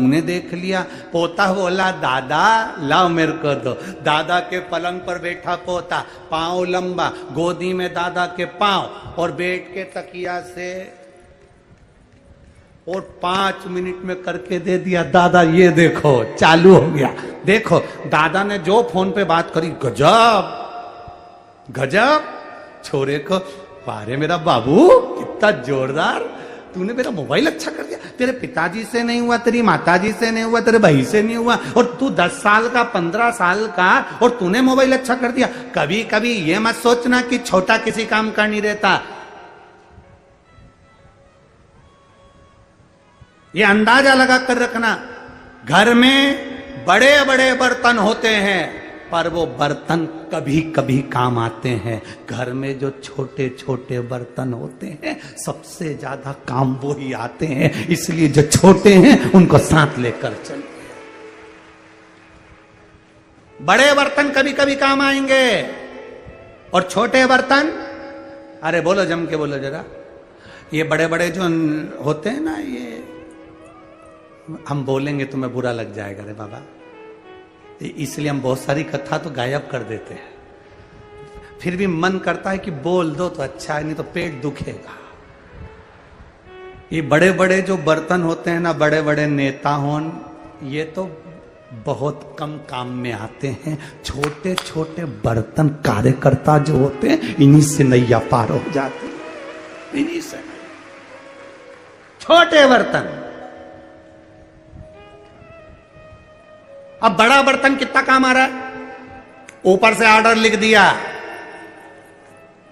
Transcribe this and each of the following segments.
बहू ने देख लिया। पोता बोला दादा लाओ मेरे को दो। दादा के पलंग पर बैठा पोता, पांव लंबा, गोदी में दादा के पांव, और बैठ के तकिया से और 5 मिनट में करके दे दिया। दादा ये देखो चालू हो गया। देखो दादा ने जो फोन पे बात करी, गजब गजब। छोरे को, अरे मेरा बाबू कितना जोरदार, तूने मेरा मोबाइल अच्छा कर दिया। तेरे पिताजी से नहीं हुआ, तेरी माताजी से नहीं हुआ, तेरे भाई से नहीं हुआ, और तू 10 साल का 15 साल का, और तूने मोबाइल अच्छा कर दिया। कभी कभी ये मत सोचना कि छोटा किसी काम का नहीं रहता। ये अंदाजा लगा कर रखना, घर में बड़े बड़े बर्तन होते हैं पर वो बर्तन कभी कभी काम आते हैं। घर में जो छोटे छोटे बर्तन होते हैं सबसे ज्यादा काम वो ही आते हैं। इसलिए जो छोटे हैं उनको साथ लेकर चलिए। बड़े बर्तन कभी कभी काम आएंगे और छोटे बर्तन, अरे बोलो जम के बोलो जरा। ये बड़े बड़े जो होते हैं ना, ये हम बोलेंगे तुम्हें बुरा लग जाएगा रे बाबा, इसलिए हम बहुत सारी कथा तो गायब कर देते हैं। फिर भी मन करता है कि बोल दो तो अच्छा है, नहीं तो पेट दुखेगा। ये बड़े बड़े जो बर्तन होते हैं ना, बड़े बड़े नेता हों, ये तो बहुत कम काम में आते हैं। छोटे छोटे बर्तन कार्यकर्ता जो होते हैं, इन्हीं से नैया पार हो जाती है। इन्हीं से छोटे बर्तन। अब बड़ा बर्तन कितना काम आ रहा है। ऊपर से ऑर्डर लिख दिया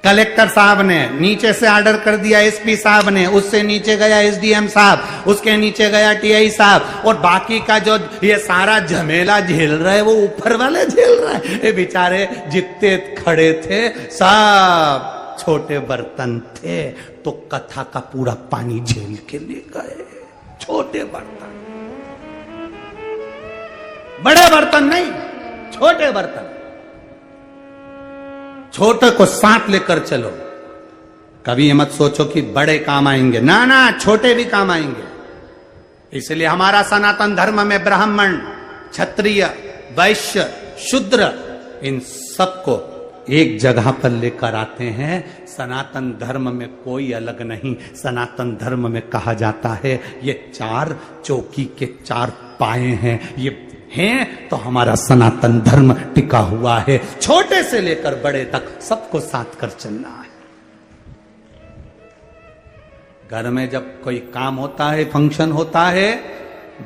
कलेक्टर साहब ने, नीचे से ऑर्डर कर दिया एसपी साहब ने, उससे नीचे गया एसडीएम साहब, उसके नीचे गया टीआई साहब, और बाकी का जो ये सारा झमेला झेल रहा है वो ऊपर वाले झेल रहा है। ये बेचारे जितने खड़े थे सब छोटे बर्तन थे, तो कथा का पूरा पानी झेल के ले गए। छोटे बर्तन, बड़े बर्तन नहीं, छोटे बर्तन। छोटे को साथ लेकर चलो। कभी मत सोचो कि बड़े काम आएंगे, ना ना, छोटे भी काम आएंगे। इसलिए हमारा सनातन धर्म में ब्राह्मण, क्षत्रिय, वैश्य, शूद्र, इन सबको एक जगह पर लेकर आते हैं। सनातन धर्म में कोई अलग नहीं। सनातन धर्म में कहा जाता है ये 4 चौकी के 4 पाए हैं, ये हैं तो हमारा सनातन धर्म टिका हुआ है। छोटे से लेकर बड़े तक सबको साथ कर चलना है। घर में जब कोई काम होता है, फंक्शन होता है,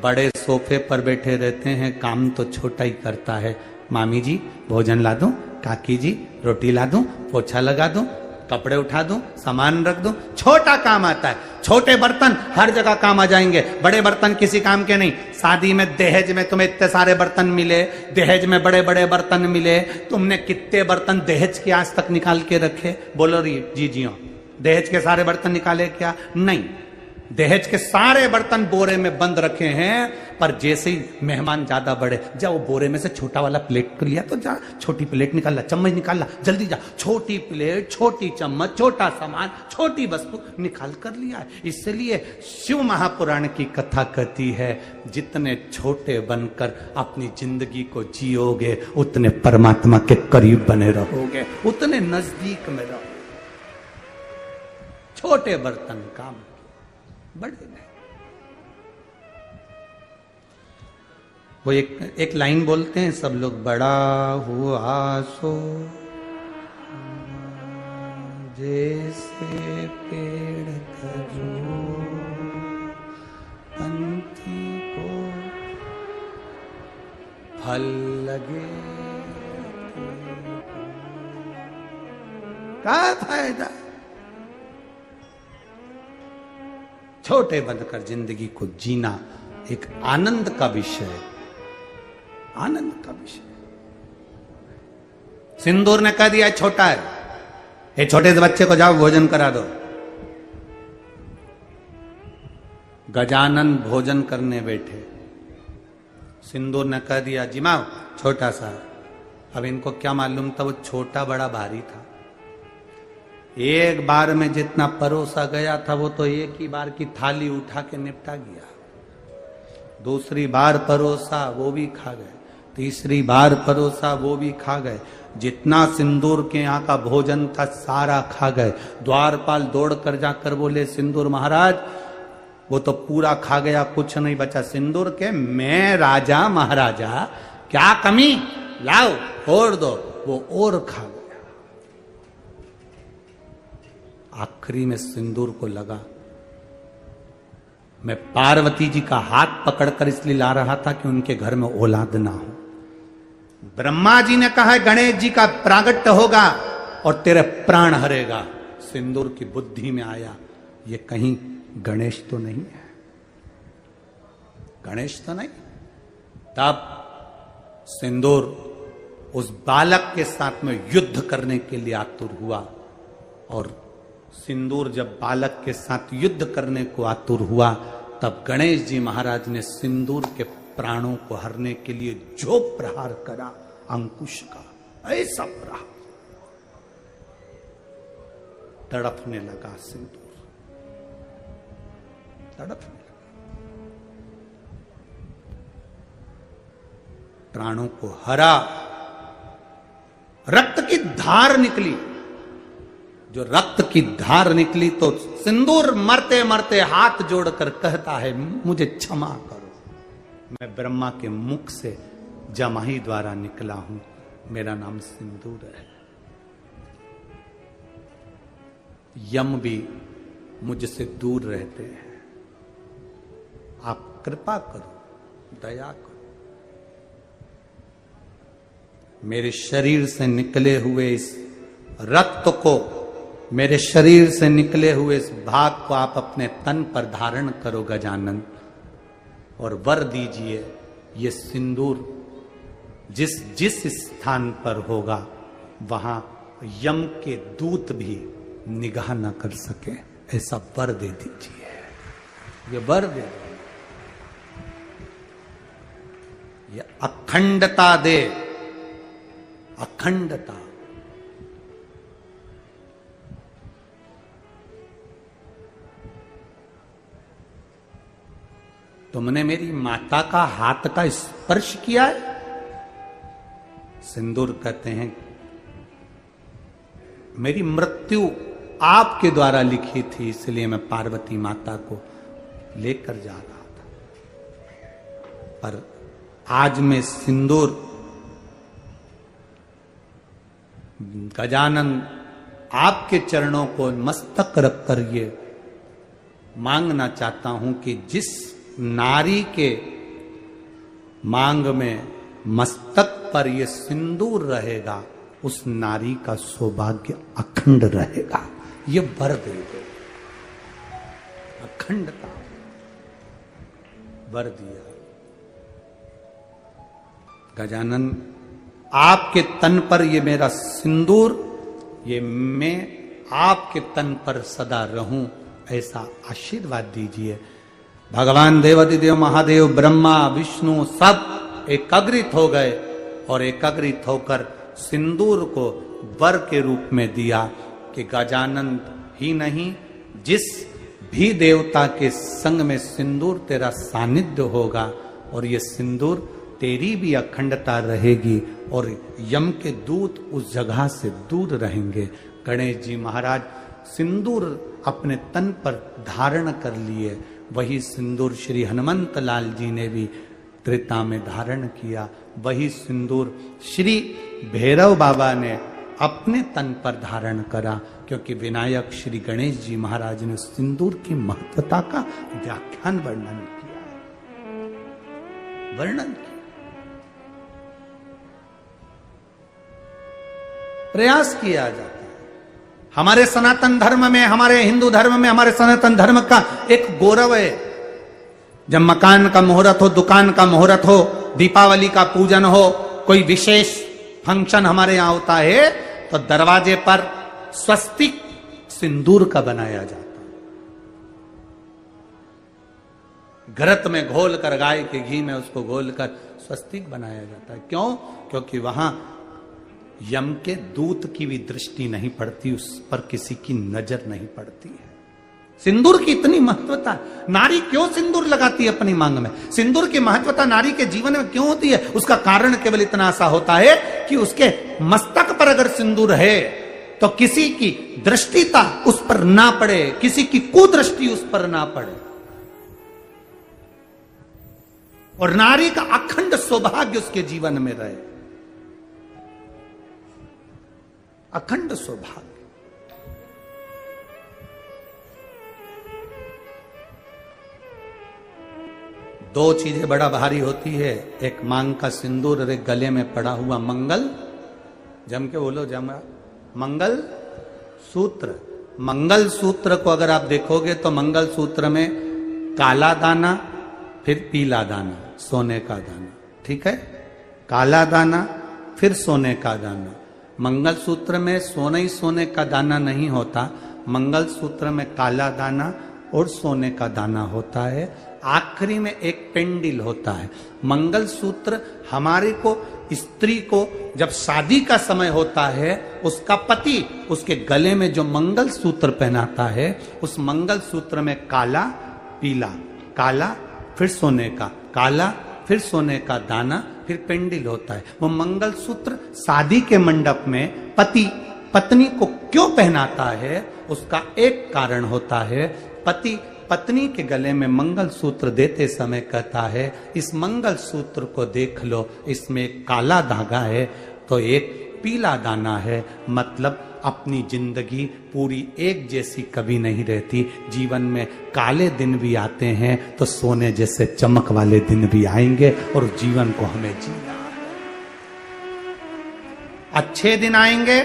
बड़े सोफे पर बैठे रहते हैं, काम तो छोटा ही करता है। मामी जी भोजन ला दूं, काकी जी रोटी ला दूं, पोछा लगा दूं, कपड़े उठा दूं, सामान रख दूं, छोटा काम आता है। छोटे बर्तन हर जगह काम आ जाएंगे, बड़े बर्तन किसी काम के नहीं। शादी में दहेज में तुम्हें इतने सारे बर्तन मिले, दहेज में बड़े बड़े बर्तन मिले, तुमने कितने बर्तन दहेज के आज तक निकाल के रखे? बोलो जी जियो, दहेज के सारे बर्तन निकाले क्या? नहीं, दहेज के सारे बर्तन बोरे में बंद रखे हैं। पर जैसे ही मेहमान ज्यादा बढ़े, जा वो बोरे में से छोटा वाला प्लेट कर लिया, तो जा छोटी प्लेट निकाल ला, चम्मच निकाल ला, जल्दी जा, छोटी प्लेट, छोटी चम्मच, छोटा सामान, छोटी वस्तु निकाल कर लिया। इसलिए शिव महापुराण की कथा कहती है, जितने छोटे बनकर अपनी जिंदगी को जियोगे, उतने परमात्मा के करीब बने रहोगे, उतने नजदीक में रहोगे। छोटे बर्तन काम, बड़े नहीं। वो एक लाइन बोलते हैं सब लोग, बड़ा हुआ सो जैसे पेड़ खजूर, पंथी को फल लगे, क्या फायदा? छोटे बनकर जिंदगी को जीना एक आनंद का विषय है, आनंद का विषय। सिंदूर ने कह दिया छोटा है, ये छोटे से बच्चे को जाओ भोजन करा दो। गजानन भोजन करने बैठे, सिंदूर ने कह दिया जिमाओ छोटा सा। अब इनको क्या मालूम था वो छोटा बड़ा भारी था। एक बार में जितना परोसा गया था वो तो एक ही बार की थाली उठा के निपटा गया। दूसरी बार परोसा वो भी खा गए, तीसरी बार परोसा वो भी खा गए, जितना सिंदूर के यहाँ का भोजन था सारा खा गए। द्वारपाल दौड़ कर जाकर बोले सिंदूर महाराज वो तो पूरा खा गया, कुछ नहीं बचा। सिंदूर के मैं राजा महाराजा, क्या कमी, लाओ और दो। वो और खा गया। आखिरी में सिंदूर को लगा मैं पार्वती जी का हाथ पकड़कर इसलिए ला रहा था कि उनके घर में औलाद ना हो। ब्रह्मा जी ने कहा गणेश जी का प्रागट्य होगा और तेरे प्राण हरेगा। सिंदूर की बुद्धि में आया ये कहीं गणेश तो नहीं है, गणेश तो नहीं। तब सिंदूर उस बालक के साथ में युद्ध करने के लिए आतुर हुआ। और सिंदूर जब बालक के साथ युद्ध करने को आतुर हुआ तब गणेश जी महाराज ने सिंदूर के प्राणों को हरने के लिए जो प्रहार करा अंकुश का, ऐसा प्रहार, तड़पने लगा सिंदूर, तड़पने लगा, प्राणों को हरा, रक्त की धार निकली। जो रक्त की धार निकली तो सिंदूर मरते मरते हाथ जोड़कर कहता है मुझे क्षमा करो, मैं ब्रह्मा के मुख से जमाई द्वारा निकला हूं, मेरा नाम सिंदूर है। यम भी मुझसे दूर रहते हैं, आप कृपा करो, दया करो। मेरे शरीर से निकले हुए इस रक्त को, मेरे शरीर से निकले हुए इस भाग को आप अपने तन पर धारण करो गजानन, और वर दीजिए ये सिंदूर जिस जिस स्थान पर होगा वहां यम के दूत भी निगाह न कर सके, ऐसा वर दे दीजिए। ये वर दे, ये अखंडता दे, अखंडता। तुमने मेरी माता का हाथ का स्पर्श किया है? सिंदूर कहते हैं मेरी मृत्यु आपके द्वारा लिखी थी, इसलिए मैं पार्वती माता को लेकर जा रहा था, पर आज मैं सिंदूर गजानन आपके चरणों को मस्तक रखकर ये मांगना चाहता हूं कि जिस नारी के मांग में मस्तक पर ये सिंदूर रहेगा उस नारी का सौभाग्य अखंड रहेगा। ये वर दे दो, अखंडता वर दिया। गजानन आपके तन पर ये मेरा सिंदूर, ये मैं आपके तन पर सदा रहूं, ऐसा आशीर्वाद दीजिए। भगवान देवादिदेव महादेव ब्रह्मा विष्णु सब एकाग्रित हो गए और एकाग्रित होकर सिंदूर को वर के रूप में दिया कि गजानन ही नहीं, जिस भी देवता के संग में सिंदूर तेरा सानिध्य होगा और ये सिंदूर तेरी भी अखंडता रहेगी और यम के दूत उस जगह से दूर रहेंगे। गणेश जी महाराज सिंदूर अपने तन पर धारण कर लिए, वही सिंदूर श्री हनुमंत लाल जी ने भी त्रेता में धारण किया, वही सिंदूर श्री भैरव बाबा ने अपने तन पर धारण करा, क्योंकि विनायक श्री गणेश जी महाराज ने सिंदूर की महत्वता का व्याख्यान वर्णन किया, वर्णन किया। प्रयास किया जाता है हमारे सनातन धर्म में, हमारे हिंदू धर्म में, हमारे सनातन धर्म का एक गौरव है। जब मकान का मुहूर्त हो, दुकान का मुहूर्त हो, दीपावली का पूजन हो, कोई विशेष फंक्शन हमारे यहां होता है तो दरवाजे पर स्वस्तिक सिंदूर का बनाया जाता है। घृत में घोल कर, गाय के घी में उसको घोल कर स्वस्तिक बनाया जाता है। क्यों? क्योंकि वहां यम के दूत की भी दृष्टि नहीं पड़ती, उस पर किसी की नजर नहीं पड़ती है। सिंदूर की इतनी महत्वता, नारी क्यों सिंदूर लगाती है अपनी मांग में? सिंदूर की महत्वता नारी के जीवन में क्यों होती है? उसका कारण केवल इतना सा होता है कि उसके मस्तक पर अगर सिंदूर है तो किसी की दृष्टिता उस पर ना पड़े, किसी की कुदृष्टि उस पर ना पड़े, और नारी का अखंड सौभाग्य उसके जीवन में रहे, अखंड सौभाग्य। दो चीजें बड़ा भारी होती है, एक मांग का सिंदूर और एक गले में पड़ा हुआ मंगल, जम के बोलो जम, मंगल सूत्र। मंगल सूत्र को अगर आप देखोगे तो मंगल सूत्र में काला दाना, फिर पीला दाना, सोने का दाना, ठीक है, काला दाना फिर सोने का दाना। मंगल सूत्र में सोने ही सोने का दाना नहीं होता, मंगल सूत्र में काला दाना और सोने का दाना होता है, आखिरी में एक पेंडिल होता है। मंगल सूत्र हमारे को, स्त्री को जब शादी का समय होता है, उसका पति उसके गले में जो मंगल सूत्र पहनाता है, उस मंगल सूत्र में काला पीला, काला फिर सोने का, काला फिर सोने का दाना, फिर पेंडिल होता है। वो मंगल सूत्र शादी के मंडप में पति पत्नी को क्यों पहनाता है, उसका एक कारण होता है, पति पत्नी के गले में मंगल सूत्र देते समय कहता है, इस मंगल सूत्र को देख लो, इसमें काला धागा है तो एक पीला दाना है, मतलब अपनी जिंदगी पूरी एक जैसी कभी नहीं रहती, जीवन में काले दिन भी आते हैं तो सोने जैसे चमक वाले दिन भी आएंगे, और जीवन को हमें जीना है। अच्छे दिन आएंगे,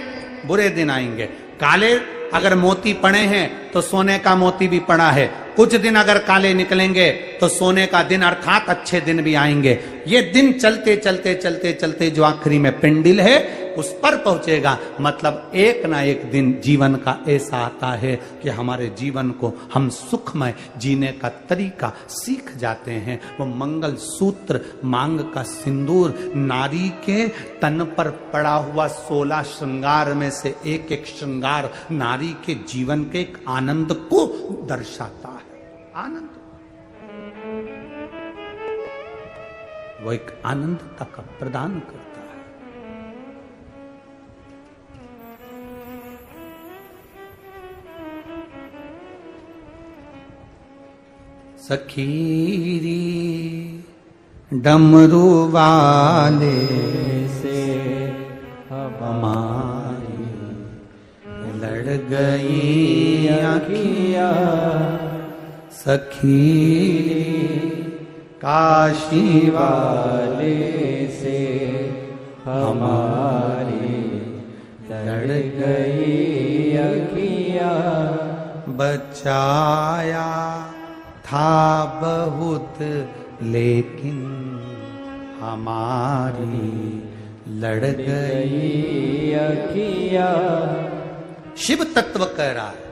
बुरे दिन आएंगे, काले अगर मोती पड़े हैं तो सोने का मोती भी पड़ा है, कुछ दिन अगर काले निकलेंगे तो सोने का दिन अर्थात अच्छे दिन भी आएंगे। ये दिन चलते चलते चलते चलते जो आखिरी में पेंडिल है उस पर पहुंचेगा, मतलब एक ना एक दिन जीवन का ऐसा आता है कि हमारे जीवन को हम सुखमय जीने का तरीका सीख जाते हैं। वो मंगल सूत्र, मांग का सिंदूर, नारी के तन पर पड़ा हुआ 16 श्रृंगार में से एक एक श्रृंगार नारी के जीवन के एक आनंद को दर्शाता है। आनंद, वो एक आनंदता का प्रदान करता है। सखीरी डमरू वाले से हमारी लड़ गई आँखियाँ, सखीरी काशी वाले से हमारी लड़ गई आँखियाँ, बचाया था बहुत लेकिन हमारी लड़ गई अखिया। शिव तत्व कह रहा है,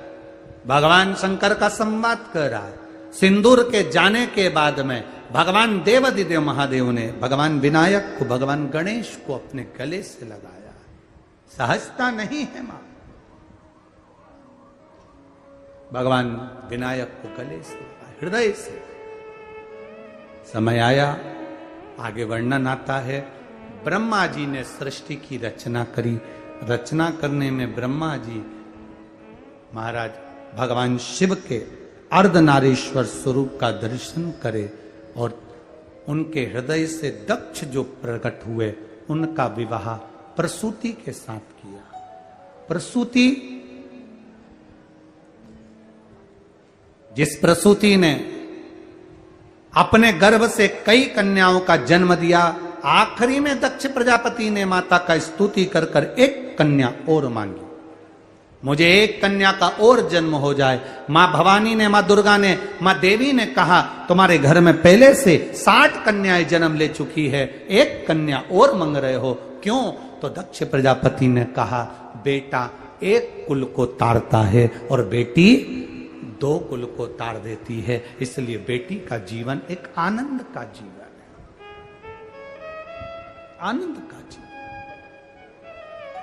भगवान शंकर का संवाद कर रहा है। सिंदूर के जाने के बाद में भगवान देवाधिदेव महादेव ने भगवान विनायक को, भगवान गणेश को अपने गले से लगाया। सहजता नहीं है मां, भगवान विनायक को गले से, हृदय से। समय आया, आगे वर्णन आता है, ब्रह्मा जी ने सृष्टि की रचना करी। रचना करने में ब्रह्मा जी महाराज भगवान शिव के अर्धनारीश्वर स्वरूप का दर्शन करे, और उनके हृदय से दक्ष जो प्रकट हुए, उनका विवाह प्रसूति के साथ किया। प्रसूति, जिस प्रसूति ने अपने गर्भ से कई कन्याओं का जन्म दिया, आखिरी में दक्ष प्रजापति ने माता का स्तुति कर कर एक कन्या और मांगी, मुझे एक कन्या का और जन्म हो जाए। मां भवानी ने, मां दुर्गा ने, मां देवी ने कहा तुम्हारे घर में पहले से 60 कन्याएं जन्म ले चुकी है, एक कन्या और मांग रहे हो, क्यों? तो दक्ष प्रजापति ने कहा बेटा एक कुल को तारता है और बेटी 2 कुल को तार देती है, इसलिए बेटी का जीवन एक आनंद का जीवन है, आनंद का जीवन।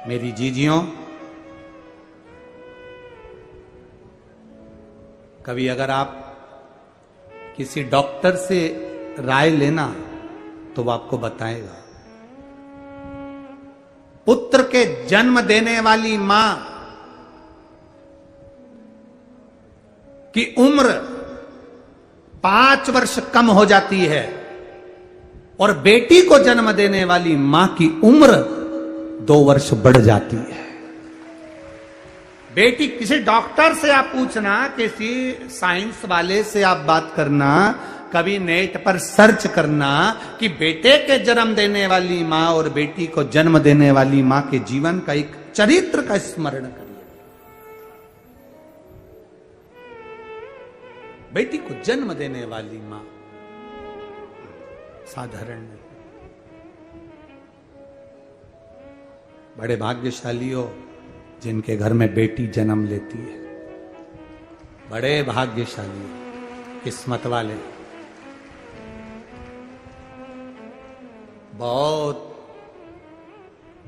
मेरी जीजियों, कभी अगर आप किसी डॉक्टर से राय लेना तो वो आपको बताएगा, पुत्र के जन्म देने वाली मां की उम्र 5 वर्ष कम हो जाती है और बेटी को जन्म देने वाली मां की उम्र 2 वर्ष बढ़ जाती है। बेटी, किसी डॉक्टर से आप पूछना, किसी साइंस वाले से आप बात करना, कभी नेट पर सर्च करना कि बेटे के जन्म देने वाली मां और बेटी को जन्म देने वाली मां के जीवन का एक चरित्र का स्मरण करिए। बेटी को जन्म देने वाली मां साधारण नहीं, बड़े भाग्यशाली हो जिनके घर में बेटी जन्म लेती है, बड़े भाग्यशाली हो, किस्मत वाले, बहुत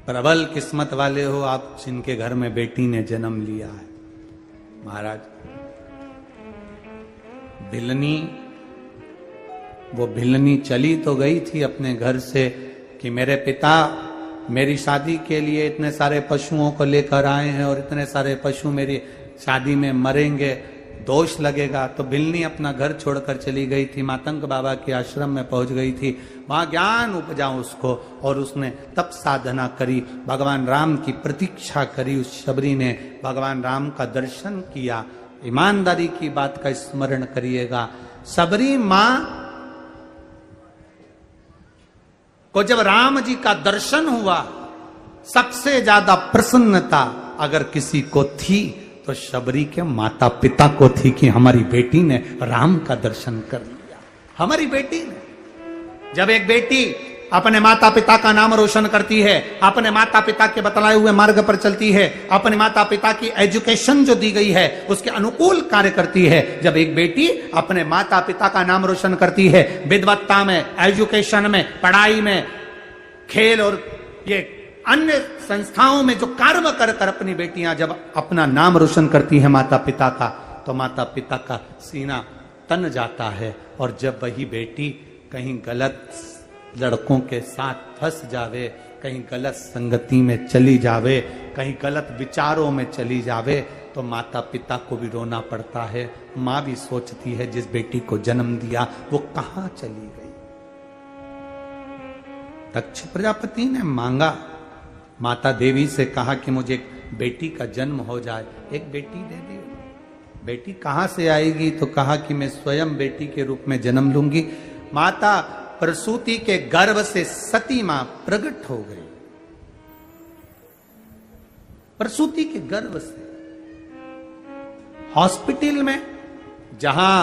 प्रबल किस्मत वाले हो आप जिनके घर में बेटी ने जन्म लिया है। महाराज, वो भिलनी चली तो गई थी अपने घर से कि मेरे पिता मेरी शादी के लिए इतने सारे पशुओं को लेकर आए हैं और इतने सारे पशु मेरी शादी में मरेंगे, दोष लगेगा। तो भिलनी अपना घर छोड़कर चली गई थी, मातंग बाबा के आश्रम में पहुंच गई थी, वहां ज्ञान उपजा उसको और उसने तप साधना करी, भगवान राम की प्रतीक्षा करी। उस शबरी ने भगवान राम का दर्शन किया। ईमानदारी की बात का स्मरण करिएगा, शबरी मां को जब राम जी का दर्शन हुआ, सबसे ज्यादा प्रसन्नता अगर किसी को थी तो शबरी के माता पिता को थी कि हमारी बेटी ने राम का दर्शन कर लिया। हमारी बेटी ने, जब एक बेटी अपने माता पिता का नाम रोशन करती है, अपने माता पिता के बतलाए हुए मार्ग पर चलती है, अपने माता पिता की एजुकेशन जो दी गई है उसके अनुकूल कार्य करती है, जब एक बेटी अपने माता पिता का नाम रोशन करती है, विद्वत्ता में, एजुकेशन में, पढ़ाई में, खेल और ये अन्य संस्थाओं में जो कार्य कर कर अपनी बेटियां जब अपना नाम रोशन करती हैं माता पिता का, तो माता पिता का सीना तन जाता है। और जब वही बेटी कहीं गलत लड़कों के साथ फंस जावे, कहीं गलत संगति में चली जावे, कहीं गलत विचारों में चली जावे, तो माता पिता को भी रोना पड़ता है। माँ भी सोचती है जिस बेटी को जन्म दिया वो कहाँ चली गई। दक्ष प्रजापति ने मांगा, माता देवी से कहा कि मुझे एक बेटी का जन्म हो जाए, एक बेटी दे दी। बेटी कहाँ से आएगी? तो कहा कि मैं स्वयं बेटी के रूप में जन्म लूंगी। माता प्रसूति के गर्भ से सती मां प्रकट हो गई, प्रसूति के गर्भ से। हॉस्पिटल में जहां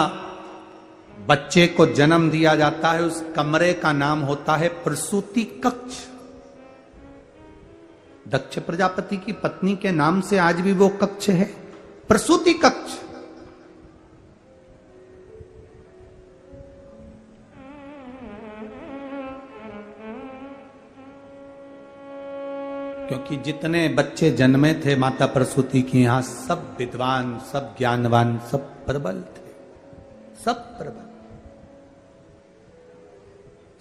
बच्चे को जन्म दिया जाता है उस कमरे का नाम होता है प्रसूति कक्ष। दक्ष प्रजापति की पत्नी के नाम से आज भी वो कक्ष है, प्रसूति कक्ष। क्योंकि जितने बच्चे जन्मे थे माता प्रसूति की यहां, सब विद्वान, सब ज्ञानवान, सब प्रबल थे, सब प्रबल।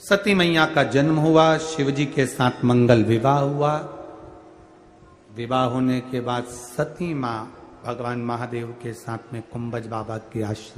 सती मैया का जन्म हुआ, शिवजी के साथ मंगल विवाह हुआ। विवाह होने के बाद सती मां भगवान महादेव के साथ में कुंभज बाबा के आश्रम